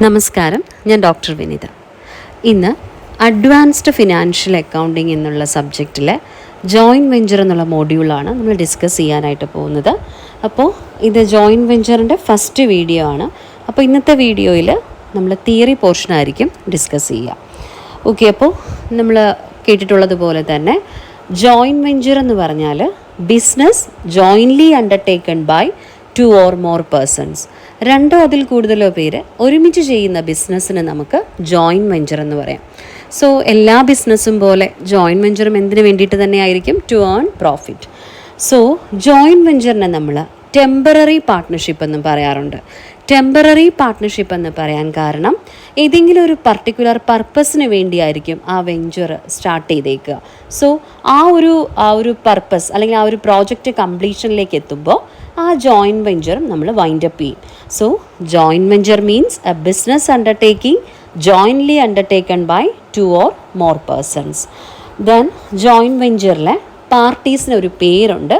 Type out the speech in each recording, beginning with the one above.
നമസ്കാരം, ഞാൻ ഡോക്ടർ വിനിത. ഇന്ന് അഡ്വാൻസ്ഡ് ഫിനാൻഷ്യൽ അക്കൗണ്ടിങ് എന്നുള്ള സബ്ജക്റ്റിലെ ജോയിൻറ്റ് വെഞ്ചർ എന്നുള്ള മോഡ്യൂളാണ് നമ്മൾ ഡിസ്കസ് ചെയ്യാനായിട്ട് പോകുന്നത്. അപ്പോൾ ഇത് ജോയിൻറ്റ് വെഞ്ചറിൻ്റെ ഫസ്റ്റ് വീഡിയോ ആണ്. അപ്പോൾ ഇന്നത്തെ വീഡിയോയിൽ നമ്മൾ തിയറി പോർഷനായിരിക്കും ഡിസ്കസ് ചെയ്യുക. ഓക്കെ, അപ്പോൾ നമ്മൾ കേട്ടിട്ടുള്ളതുപോലെ തന്നെ ജോയിൻറ്റ് വെഞ്ചർ എന്ന് പറഞ്ഞാൽ business jointly undertaken by 2 or more persons, രണ്ടോ അതിൽ കൂടുതലോ പേര് ഒരുമിച്ച് ചെയ്യുന്ന ബിസിനസ്സിന് നമുക്ക് ജോയിൻറ്റ് വെഞ്ചർ എന്ന് പറയാം. സോ എല്ലാ ബിസിനസ്സും പോലെ ജോയിൻറ്റ് വെഞ്ചറും എന്തിനു വേണ്ടിയിട്ട് തന്നെ ആയിരിക്കും? To earn profit. So joint വെഞ്ചറിനെ നമ്മൾ ടെമ്പററി പാർട്ട്ണർഷിപ്പ് എന്നും പറയാറുണ്ട്. ടെമ്പററി പാർട്ട്ണർഷിപ്പ് എന്ന് പറയാൻ കാരണം ഏതെങ്കിലും ഒരു പർട്ടിക്കുലർ പർപ്പസിന് വേണ്ടിയായിരിക്കും ആ വെഞ്ചർ സ്റ്റാർട്ട് ചെയ്തേക്കുക. സോ ആ ഒരു പർപ്പസ് അല്ലെങ്കിൽ ആ ഒരു പ്രോജക്റ്റ് കംപ്ലീഷനിലേക്ക് എത്തുമ്പോൾ ആ ജോയിൻറ്റ് വെഞ്ചറും നമ്മൾ വൈൻഡ് അപ്പ് ചെയ്യും. So joint venture means a business undertaking jointly undertaken by 2 or more persons. Then joint വെഞ്ചറിലെ പാർട്ടീസിന് ഒരു പേരുണ്ട്,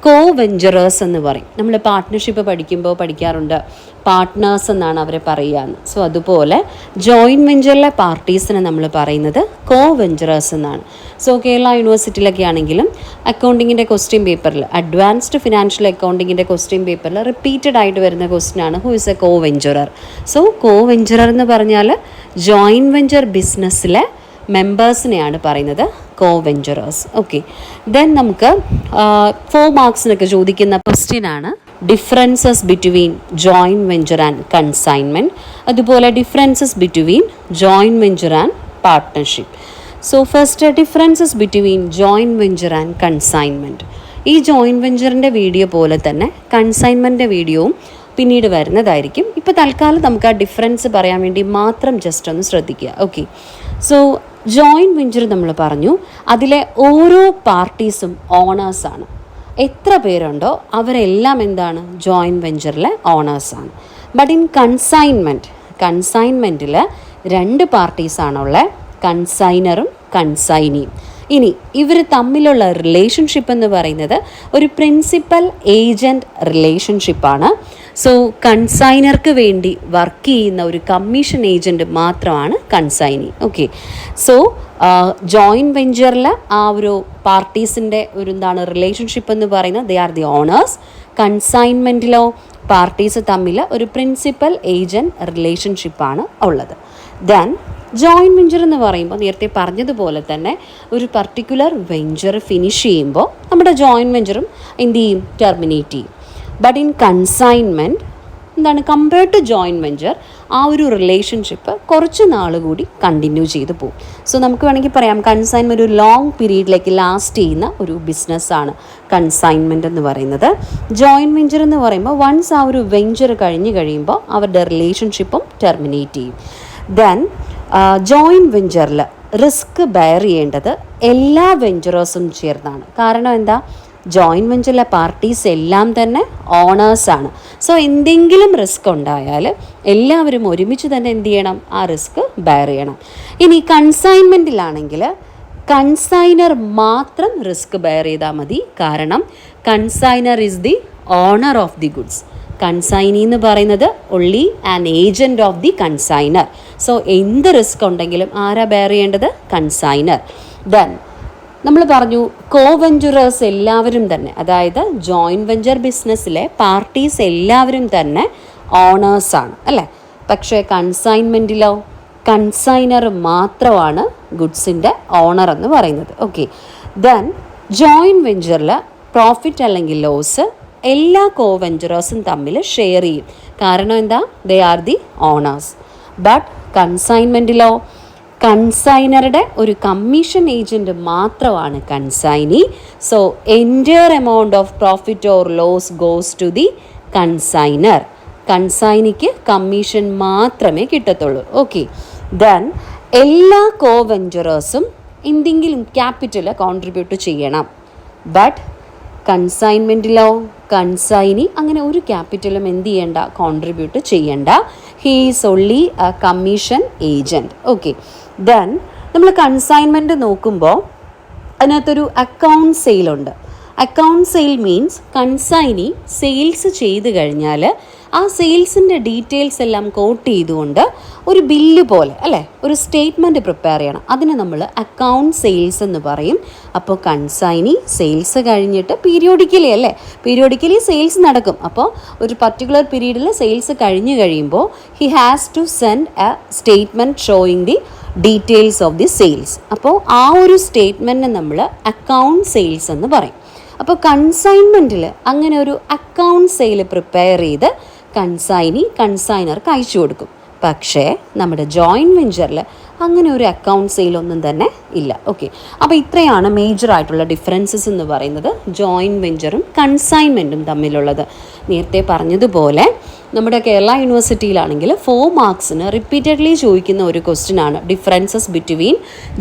കോ വെഞ്ചറേഴ്സ് എന്ന് പറയും. നമ്മൾ പാർട്ട്ണർഷിപ്പ് പഠിക്കാറുണ്ട്, പാർട്ട്നേഴ്സ് എന്നാണ് അവരെ പറയുകയെന്ന്. സോ അതുപോലെ ജോയിൻറ്റ് വെഞ്ചറിലെ പാർട്ടീസിനെ നമ്മൾ പറയുന്നത് കോ വെഞ്ചറേഴ്സ് എന്നാണ്. സോ കേരള യൂണിവേഴ്സിറ്റിയിലൊക്കെ ആണെങ്കിലും അക്കൗണ്ടിങ്ങിൻ്റെ ക്വസ്റ്റ്യൻ പേപ്പറിൽ, അഡ്വാൻസ്ഡ് ഫിനാൻഷ്യൽ അക്കൗണ്ടിങ്ങിൻ്റെ ക്വസ്റ്റ്യൻ പേപ്പറിൽ റിപ്പീറ്റഡ് ആയിട്ട് വരുന്ന ക്വസ്റ്റ്യനാണ് who is a co venturer. So co venturer എന്ന് പറഞ്ഞാൽ ജോയിൻറ്റ് വെഞ്ചർ ബിസിനസ്സിലെ മെമ്പേഴ്സിനെയാണ് പറയുന്നത് കോ വെഞ്ചറേഴ്സ്. ഓക്കെ, ദെൻ നമുക്ക് 4 മാർക്സിനൊക്കെ ചോദിക്കുന്ന ക്വസ്റ്റ്യനാണ് differences between joint venture and consignment, അതുപോലെ differences between joint venture and partnership. So first differences between joint venture and consignment. ഈ joint വെഞ്ചറിൻ്റെ വീഡിയോ പോലെ തന്നെ കൺസൈൻമെൻറ്റിൻ്റെ വീഡിയോവും പിന്നീട് വരുന്നതായിരിക്കും. ഇപ്പോൾ തൽക്കാലം നമുക്ക് ആ ഡിഫറൻസ് പറയാൻ വേണ്ടി മാത്രം ജസ്റ്റ് ഒന്ന് ശ്രദ്ധിക്കുക. ഓക്കെ, സോ ജോയിൻറ്റ് വെഞ്ചർ നമ്മൾ പറഞ്ഞു, അതിലെ ഓരോ പാർട്ടീസും ഓണേഴ്സാണ്. എത്ര പേരുണ്ടോ അവരെല്ലാം എന്താണ്? ജോയിൻറ്റ് വെഞ്ചറിലെ ഓണേഴ്സാണ്. ബട്ട് ഇൻ കൺസൈൻമെൻറ്റിൽ 2 പാർട്ടീസാണുള്ളത്, കൺസൈനറും കൺസൈനിയും. ഇനി ഇവർ തമ്മിലുള്ള റിലേഷൻഷിപ്പ് എന്ന് പറയുന്നത് ഒരു പ്രിൻസിപ്പൽ ഏജൻറ്റ് റിലേഷൻഷിപ്പാണ്. സോ കൺസൈനർക്ക് വേണ്ടി വർക്ക് ചെയ്യുന്ന ഒരു കമ്മീഷൻ ഏജൻറ്റ് മാത്രമാണ് കൺസൈനി. ഓക്കെ, സോ ജോയിൻറ്റ് വെഞ്ചറിൽ ആ ഒരു പാർട്ടീസിൻ്റെ ഒരു റിലേഷൻഷിപ്പ് എന്ന് പറയുന്നത് ദേ ആർ ദി ഓണേഴ്സ്. കൺസൈൻമെൻറ്റിലോ പാർട്ടീസ് തമ്മിൽ ഒരു പ്രിൻസിപ്പൽ ഏജൻറ്റ് റിലേഷൻഷിപ്പാണ് ഉള്ളത്. ദെൻ ജോയിൻറ്റ് വെഞ്ചർ എന്ന് പറയുമ്പോൾ നേരത്തെ പറഞ്ഞതുപോലെ തന്നെ ഒരു പർട്ടിക്കുലർ വെഞ്ചർ ഫിനിഷ് ചെയ്യുമ്പോൾ നമ്മുടെ ജോയിൻറ്റ് വെഞ്ചറും എന്ത് ചെയ്യും? ടെർമിനേറ്റ് ചെയ്യും. But in consignment compared to joint venture ആ ഒരു റിലേഷൻഷിപ്പ് കുറച്ച് നാൾ കൂടി കണ്ടിന്യൂ ചെയ്ത് പോകും. സോ നമുക്ക് വേണമെങ്കിൽ പറയാം കൺസൈൻമെൻറ്റ് ഒരു ലോങ് പീരീഡിലേക്ക് ലാസ്റ്റ് ചെയ്യുന്ന ഒരു ബിസിനസ്സാണ് കൺസൈൻമെൻറ്റ് എന്ന് പറയുന്നത്. ജോയിൻറ്റ് വെഞ്ചർ എന്ന് പറയുമ്പോൾ വൺസ് ആ ഒരു വെഞ്ചർ കഴിയുമ്പോൾ അവരുടെ റിലേഷൻഷിപ്പും ടെർമിനേറ്റ് ചെയ്യും. ദെൻ ജോയിൻറ്റ് വെഞ്ചറിൽ റിസ്ക് ബെയർ ചെയ്യേണ്ടത് എല്ലാ വെഞ്ചറേഴ്സും ചേർന്നാണ്. കാരണം എന്താ? ജോയിൻറ്റ് വെഞ്ചറിലെ പാർട്ടീസ് എല്ലാം തന്നെ ഓണേഴ്സാണ്. സോ എന്തെങ്കിലും റിസ്ക് ഉണ്ടായാൽ എല്ലാവരും ഒരുമിച്ച് തന്നെ എന്ത് ചെയ്യണം? ആ റിസ്ക് ബെയർ ചെയ്യണം. ഇനി കൺസൈൻമെൻറ്റിലാണെങ്കിൽ കൺസൈനർ മാത്രം റിസ്ക് ബെയർ ചെയ്താൽ മതി. കാരണം consignor is the owner of the goods. Consignee എന്ന് പറയുന്നത് only an agent of the consignor. So എന്ത് റിസ്ക് ഉണ്ടെങ്കിലും ആരാ ബെയർ ചെയ്യേണ്ടത്? കൺസൈനർ. ദെൻ നമ്മൾ പറഞ്ഞു കോ വെഞ്ചറേഴ്സ് എല്ലാവരും തന്നെ, അതായത് ജോയിൻറ്റ് വെഞ്ചർ ബിസിനസ്സിലെ പാർട്ടീസ് എല്ലാവരും തന്നെ ഓണേഴ്സാണ് അല്ലേ. പക്ഷേ കൺസൈൻമെൻറ്റിലോ കൺസൈനർ മാത്രമാണ് ഗുഡ്സിൻ്റെ ഓണർ എന്ന് പറയുന്നത്. ഓക്കെ, ദെൻ ജോയിൻറ്റ് വെഞ്ചറിൽ പ്രോഫിറ്റ് അല്ലെങ്കിൽ ലോസ് എല്ലാ കോ വെഞ്ചറേഴ്സും തമ്മിൽ ഷെയർ ചെയ്യും. കാരണം എന്താ? They are the owners. But കൺസൈൻമെൻറ്റിലോ കൺസൈനറുടെ ഒരു കമ്മീഷൻ ഏജൻറ്റ് മാത്രമാണ് consignee. So entire amount of profit or loss goes to the consignor. കൺസൈനിക്ക് കമ്മീഷൻ മാത്രമേ കിട്ടത്തുള്ളൂ. ഓക്കെ, ദെൻ എല്ലാ കോ വെഞ്ചറേഴ്സും എന്തെങ്കിലും ക്യാപിറ്റൽ കോൺട്രിബ്യൂട്ട് ചെയ്യണം. ബട്ട് കൺസൈൻമെൻറ്റിലോ കൺസൈനി അങ്ങനെ ഒരു ക്യാപിറ്റലും എന്ത് ചെയ്യണ്ട? കോൺട്രിബ്യൂട്ട് ചെയ്യണ്ട. He is only a commission agent. Okay, then നമ്മൾ കൺസൈൻമെൻറ്റ് നോക്കുമ്പോൾ അതിനകത്തൊരു അക്കൗണ്ട് സെയിലുണ്ട്. Account sale means consignee sales ചെയ്ത് കഴിഞ്ഞാൽ ആ സെയിൽസിൻ്റെ ഡീറ്റെയിൽസ് എല്ലാം കോട്ട് ചെയ്തുകൊണ്ട് ഒരു ബില്ല് പോലെ അല്ലേ ഒരു സ്റ്റേറ്റ്മെൻറ്റ് പ്രിപ്പയർ ചെയ്യണം. അതിന് നമ്മൾ അക്കൗണ്ട് സെയിൽസ് എന്ന് പറയും. അപ്പോൾ കൺസൈനി സെയിൽസ് കഴിഞ്ഞിട്ട് പീരിയോഡിക്കലി സെയിൽസ് നടക്കും. അപ്പോൾ ഒരു പർട്ടിക്കുലർ പീരീഡിൽ സെയിൽസ് കഴിഞ്ഞ് കഴിയുമ്പോൾ he has to send a statement showing the details of the sales. അപ്പോൾ ആ ഒരു സ്റ്റേറ്റ്മെൻറ്റിനെ നമ്മൾ അക്കൗണ്ട് സെയിൽസ് എന്ന് പറയും. അപ്പോൾ കൺസൈൻമെൻറ്റിൽ അങ്ങനെ ഒരു അക്കൗണ്ട് സെയിൽ പ്രിപ്പയർ ചെയ്ത് കൺസൈനർക്ക് അയച്ചു കൊടുക്കും. പക്ഷേ നമ്മുടെ ജോയിൻറ്റ് വെഞ്ചറിൽ അങ്ങനെ ഒരു അക്കൗണ്ട് സെയിലൊന്നും തന്നെ ഇല്ല. ഓക്കെ, അപ്പോൾ ഇത്രയാണ് മേജറായിട്ടുള്ള ഡിഫറൻസസ് എന്ന് പറയുന്നത് ജോയിൻറ്റ് വെഞ്ചറും കൺസൈൻമെൻറ്റും തമ്മിലുള്ളത്. നേരത്തെ പറഞ്ഞതുപോലെ നമ്മുടെ കേരള യൂണിവേഴ്സിറ്റിയിലാണെങ്കിൽ 4 മാർക്സിന് റിപ്പീറ്റഡ്ലി ചോദിക്കുന്ന ഒരു ക്വസ്റ്റ്യനാണ് differences between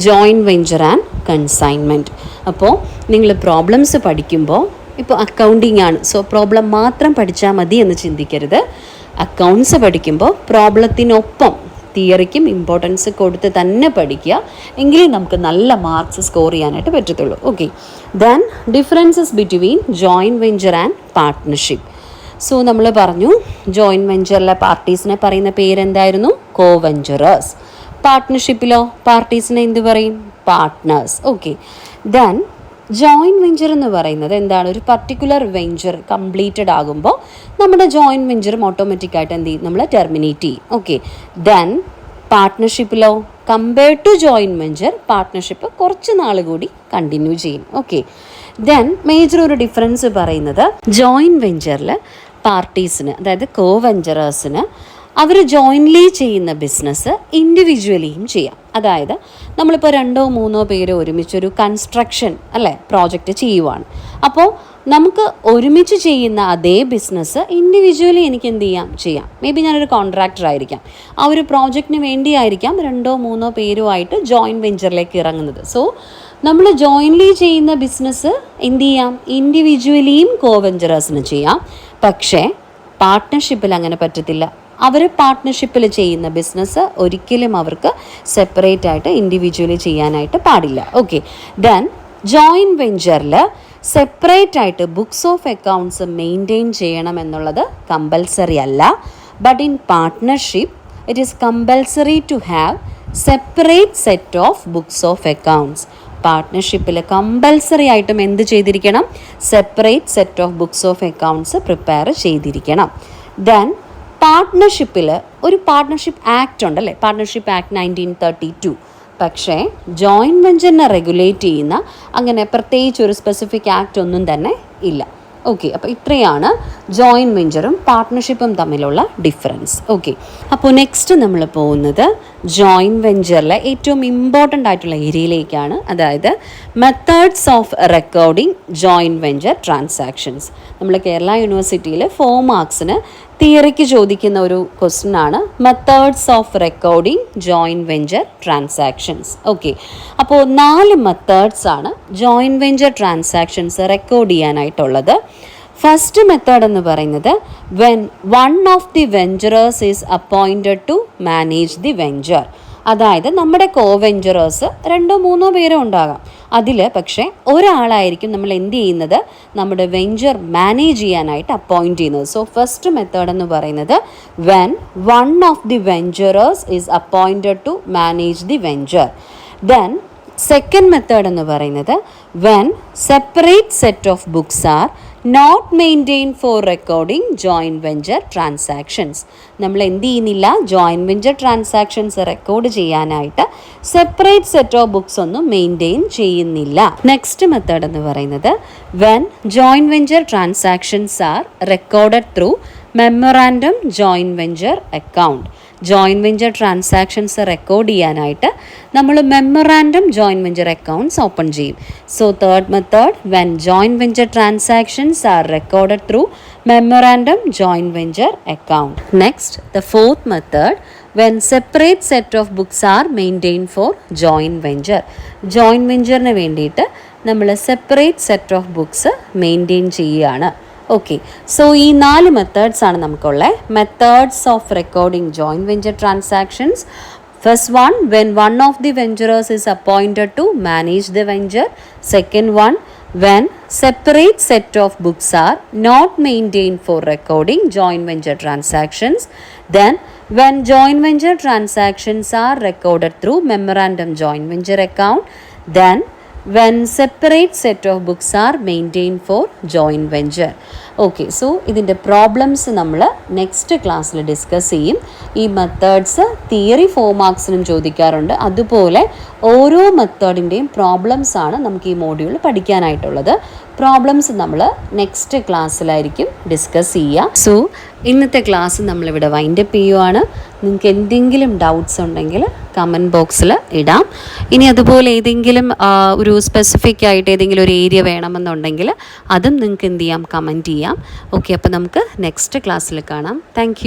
joint venture and consignment. അപ്പോൾ നിങ്ങൾ പ്രോബ്ലംസ് പഠിക്കുമ്പോൾ ഇപ്പോൾ അക്കൗണ്ടിങ് ആണ്, സോ പ്രോബ്ലം മാത്രം പഠിച്ചാൽ മതി എന്ന് ചിന്തിക്കരുത്. അക്കൗണ്ട്സ് പഠിക്കുമ്പോൾ പ്രോബ്ലത്തിനൊപ്പം തിയറിക്കും ഇമ്പോർട്ടൻസ് കൊടുത്ത് തന്നെ പഠിക്കുക, എങ്കിലേ നമുക്ക് നല്ല മാർക്സ് സ്കോർ ചെയ്യാനായിട്ട് പറ്റത്തുള്ളൂ. Okay, then differences between joint venture and partnership. So നമ്മൾ പറഞ്ഞു ജോയിൻറ്റ് വെഞ്ചറിലെ പാർട്ടീസിനെ പറയുന്ന പേരെന്തായിരുന്നു? കോ വെഞ്ചറേഴ്സ്. പാർട്ട്ണർഷിപ്പിലോ പാർട്ടീസിനെ എന്ത് പറയും? Partners. Okay, then joint venture എന്ന് പറയുന്നത് എന്താണ്? ഒരു പർട്ടിക്കുലർ വെഞ്ചർ കംപ്ലീറ്റഡ് ആകുമ്പോൾ നമ്മുടെ ജോയിൻറ്റ് വെഞ്ചറും ഓട്ടോമാറ്റിക്കായിട്ട് എന്ത് ചെയ്യും? നമ്മൾ ടെർമിനേറ്റ് ചെയ്യും. ഓക്കെ, ദെൻ പാർട്ട്ണർഷിപ്പിലോ compared to joint venture partnership കുറച്ച് നാൾ കൂടി കണ്ടിന്യൂ ചെയ്യും. ഓക്കെ, ദെൻ മേജർ ഒരു ഡിഫറൻസ് പറയുന്നത് ജോയിൻറ്റ് വെഞ്ചറിൽ പാർട്ടീസിന്, അതായത് കോ വെഞ്ചറേഴ്സിന് അവർ ജോയിൻ്റ്ലി ചെയ്യുന്ന ബിസിനസ് ഇൻഡിവിജ്വലിയും ചെയ്യാം. അതായത് നമ്മളിപ്പോൾ 2-3 പേര് ഒരുമിച്ചൊരു കൺസ്ട്രക്ഷൻ പ്രോജക്റ്റ് ചെയ്യുവാണ്. അപ്പോൾ നമുക്ക് ഒരുമിച്ച് ചെയ്യുന്ന അതേ ബിസിനസ് ഇൻഡിവിജ്വലി എനിക്ക് എന്ത് ചെയ്യാം. മേ ബി ഞാനൊരു കോൺട്രാക്ടർ ആയിരിക്കാം, ആ ഒരു പ്രോജക്റ്റിന് വേണ്ടിയായിരിക്കാം 2-3 പേരുമായിട്ട് ജോയിൻറ്റ് വെഞ്ചറിലേക്ക് ഇറങ്ങുന്നത്. സോ നമ്മൾ ജോയിൻ്റ്ലി ചെയ്യുന്ന ബിസിനസ് എന്ത് ചെയ്യാം? ഇൻഡിവിജ്വലിയും കോ വെഞ്ചറേഴ്സിന് ചെയ്യാം. പക്ഷേ പാർട്ട്ണർഷിപ്പിൽ അങ്ങനെ പറ്റത്തില്ല. അവർ പാർട്ട്ണർഷിപ്പിൽ ചെയ്യുന്ന ബിസിനസ് ഒരിക്കലും അവർക്ക് സെപ്പറേറ്റ് ആയിട്ട് ഇൻഡിവിജ്വലി ചെയ്യാനായിട്ട് പാടില്ല. ഓക്കെ, ദെൻ ജോയിൻറ്റ് വെഞ്ചറിൽ സെപ്പറേറ്റ് ആയിട്ട് ബുക്സ് ഓഫ് അക്കൗണ്ട്സ് മെയിൻറ്റെയിൻ ചെയ്യണം എന്നുള്ളത് കമ്പൽസറി അല്ല. But in partnership it is compulsory to have separate set of books of accounts. പാർട്ട്ണർഷിപ്പിൽ കമ്പൽസറി ആയിട്ടും എന്ത് ചെയ്തിരിക്കണം? Separate set of books of accounts prepare ചെയ്തിരിക്കണം. ദെൻ പാർട്ട്ണർഷിപ്പിൽ ഒരു പാർട്ട്ണർഷിപ്പ് ആക്ട് ഉണ്ടല്ലേ, പാർട്ട്ണർഷിപ്പ് ആക്ട് 1932. പക്ഷേ ജോയിൻറ്റ് വെഞ്ചറിനെ റെഗുലേറ്റ് ചെയ്യുന്ന അങ്ങനെ പ്രത്യേകിച്ച് ഒരു സ്പെസിഫിക് ആക്ട് ഒന്നും തന്നെ ഇല്ല. ഓക്കെ, അപ്പോൾ ഇത്രയാണ് ജോയിൻറ്റ് വെഞ്ചറും പാർട്ട്ണർഷിപ്പും തമ്മിലുള്ള ഡിഫറൻസ്. ഓക്കെ, അപ്പോൾ നെക്സ്റ്റ് നമ്മൾ പോകുന്നത് ജോയിൻറ്റ് വെഞ്ചറിലെ ഏറ്റവും ഇമ്പോർട്ടൻ്റ് ആയിട്ടുള്ള ഏരിയയിലേക്കാണ്, അതായത് methods of recording joint venture transactions. നമ്മൾ കേരള യൂണിവേഴ്സിറ്റിയിൽ 4 മാർക്സിന് തിയറിക്ക് ചോദിക്കുന്ന ഒരു ക്വസ്റ്റ്യൻ ആണ് methods of recording joint venture transactions. Okay, അപ്പോൾ 4 മെത്തേഡ്സ് ആണ് ജോയിൻറ്റ് വെഞ്ചർ ട്രാൻസാക്ഷൻസ് റെക്കോർഡ് ചെയ്യാനായിട്ടുള്ളത്. ഫസ്റ്റ് മെത്തേഡ് എന്ന് പറയുന്നത് when one of the venturers is appointed to manage the venture. അതായത് നമ്മുടെ കോ വെഞ്ചറേഴ്സ് 2-3 പേരോ ഉണ്ടാകാം, അതിൽ പക്ഷേ ഒരാളായിരിക്കും നമ്മൾ എന്ത് ചെയ്യുന്നത്? നമ്മുടെ വെഞ്ചർ മാനേജ് ചെയ്യാനായിട്ട് അപ്പോയിൻറ്റ് ചെയ്യുന്നത്. സോ ഫസ്റ്റ് മെത്തേഡ് എന്ന് പറയുന്നത് when one of the venturers is appointed to manage the venture. Then second method എന്ന് പറയുന്നത് when separate set of books are not maintain for recording joint venture transactions. നമ്മൾ എന്ത് ചെയ്യുന്നില്ല? Joint venture transactions record ചെയ്യാനായിട്ട് separate set of books ഒന്നും maintain ചെയ്യുന്നില്ല. Next method എന്ന് പറയുന്നത് when joint venture transactions are recorded through memorandum joint venture account. Joint venture transactions record ചെയ്യാനായിട്ട് നമ്മൾ memorandum joint venture accounts open ചെയ്യും. So third method when joint venture transactions are recorded through memorandum joint venture account. Next the fourth method when separate set of books are maintain for joint venture. Joint വെഞ്ചറിന് വേണ്ടിയിട്ട് നമ്മൾ separate set of books maintain ചെയ്യുകയാണ്. Okay, so ഈ 4 methods ആണ് നമുക്കുള്ളത്. Methods of recording joint venture transactions. First one when one of the venturers is appointed to manage the venture. Second one when separate set of books are not maintained for recording joint venture transactions, then when joint venture transactions are recorded through memorandum joint venture account, then when separate set of books are maintained for joint venture. Okay, so ഇതിൻ്റെ problems നമ്മൾ next ക്ലാസ്സിൽ discuss ചെയ്യും. ഈ methods theory 4 മാർക്സിനും ചോദിക്കാറുണ്ട്. അതുപോലെ ഓരോ മെത്തേഡിൻ്റെയും problems ആണ് നമുക്ക് ഈ മോഡ്യൂൾ പഠിക്കാനായിട്ടുള്ളത്. പ്രോബ്ലംസ് നമ്മൾ നെക്സ്റ്റ് ക്ലാസ്സിലായിരിക്കും ഡിസ്കസ് ചെയ്യുക. സോ ഇന്നത്തെ ക്ലാസ് നമ്മളിവിടെ വൈൻഡപ്പ് ചെയ്യുവാണ്. നിങ്ങൾക്ക് എന്തെങ്കിലും ഡൗട്ട്സ് ഉണ്ടെങ്കിൽ കമൻറ്റ് ബോക്സിൽ ഇടാം. ഇനി അതുപോലെ ഏതെങ്കിലും ഒരു സ്പെസിഫിക് ആയിട്ട് ഏതെങ്കിലും ഒരു ഏരിയ വേണമെന്നുണ്ടെങ്കിൽ അതും നിങ്ങൾക്ക് എന്ത് ചെയ്യാം, കമൻറ്റ് ചെയ്യാം. ഓക്കെ, അപ്പോൾ നമുക്ക് നെക്സ്റ്റ് ക്ലാസ്സിൽ കാണാം. താങ്ക്